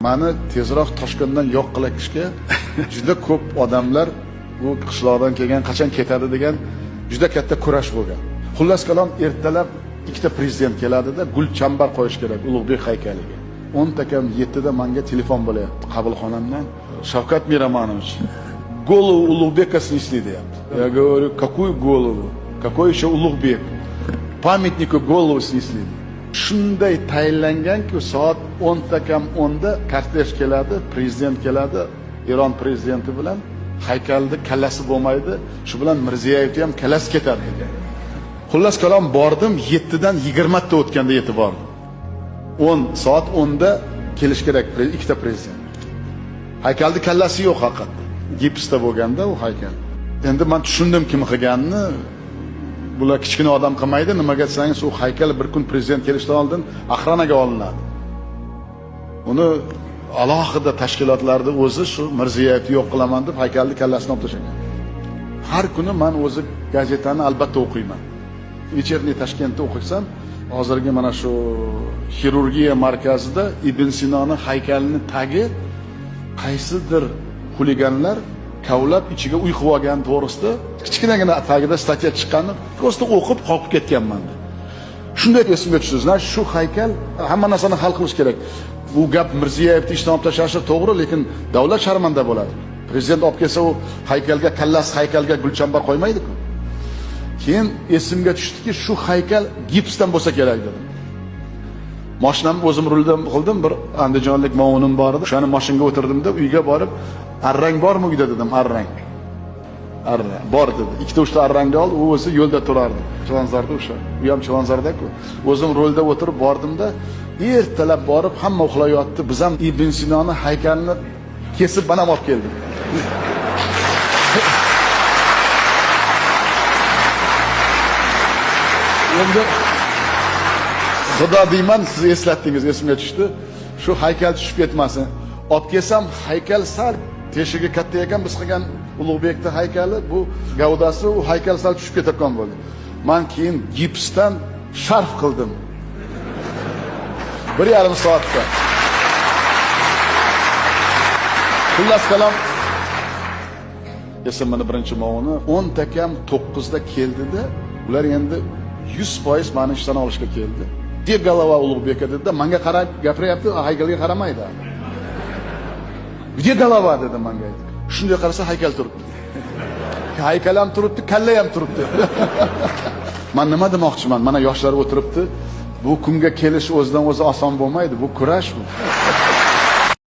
Mani tezroq Toshkentdan yo'q qilishga juda ko'p odamlar bu qishloqdan kelgan qachon ketadi degan juda katta kurash bo'lgan. Xullas kalom ertalab ikkita prezident keladida gulchambar qo'yish kerak Ulug'bek haykaliga. 10 takam 7 da menga telefon bo'lyapti qabulxonamdan. Shavkat Miramonovich, голову Улугбека снесли deyapti. Я говорю, какую голову? Какой еще Улугбек? Памятнику голову снесли. Shunday tayinlanganki soat 10 takam 10 da kortej keladi, prezident keladi, Eron prezidenti bilan haykalda kallasi bo'lmaydi, shu bilan Mirziyoyev ham kallasi ketadi degan. Xullas kalom bordim, 7 dan 20 ta o'tganda yetib bordim. 10 soat 10 da kelish kerak ikkita prezident. Haykalda kallasi yo'q haqiqatda. Gipsda bo'lganda u haykal. Endi men tushundim kim qilganini. Bular kichkina odam qilmaydi, nimaga desangiz u haykal bir kun prezident kelishdan oldin axronaga olinadi. Uni alohida tashkilotlarda o'zi shu Mirziyoyevni yo'q qilaman deb haykalni kallasini olib tashlagan. Har kuni men o'zi gazetani albatta o'qiyman. Вечерний Toshkentda o'qisam, hozirgi mana shu xirurgiya markazida Ibn Sinoni haykalini tagi qaysidir xuliganlar kavlab ichiga uy qilib olgan to'g'risida kichkinagina tagida statya chiqqanini prosta o'qib qolib ketganman. Shunday esimga tushdi. Shu haykal hamma narsani hal qilish kerak. Bu gap Mirziyoyevni ishdan olib tashlashi to'g'ri, lekin davlat sharmanda bo'ladi. Prezident olib kelsa u haykalga haykalga gulchambar qo'ymaydi-ku. Keyin esimga tushdiki, shu haykal gipsdan bo'lsa kerak dedim. Mashinamni o'zim ruldan qildim, bir andijonlik movunim bor edi. O'shani mashinaga o'tirdim-da, uyga borib, arrang bormi uyda dedim, arrang. Arrang bor dedi. Ikkita uchta arrangni oldi, u o'zi yo'lda turardi. Chilonzorda o'sha. U ham Chilonzorda-ku. O'zim rolda o'tirib bordim-da, ertalab borib hamma uxlayotdi. Biz ham Ibn Sinoni haykalini kesib bana olib keldik. Endi Xudo deyman, siz eslatdingiz, esimga tushdi. Shu haykal tushib ketmasin. Olib kelsam, haykal sal teshigi katta ekan, biz qilgan Ulug'bekning haykali, bu gavdasi, u haykal sal tushib ketgan bo'ldi. Men keyin gipsdan sharf qildim. 1,5 soatda. Xullas kalom esimni birinchi movuni 10 takam 9 da keldida, ular endi 100% meni ishdan olishga keldi. Где голова Улугбека dedi, menga qarab gapiryapti, haykalga qaramaydi. Где голова dedi menga. Shunday qarasa haykal turibdi. Haykal ham turibdi, kalla ham turibdi. Men nima demoqchiman? Mana yoshlar o'tiribdi. Bu kunga kelish o'zidan o'zi oson bo'lmaydi. Bu kurash bu.